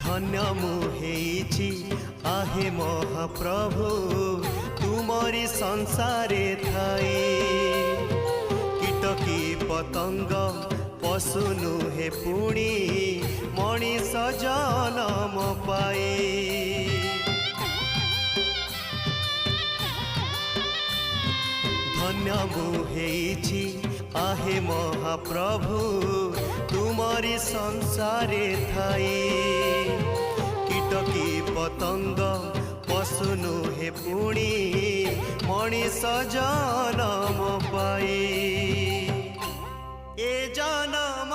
धन्य मुहेछि आहे महाप्रभु तुमरी संसारे थाई। कीटकी पतंग पशु नुहे पुणी मनीष जनम पाए। धन्य मुहेछि आहे महाप्रभु तुमरी संसारे थाई। कीटकी पतंग पशु नुहे पुणी मनीष जनम पाए। ए जनम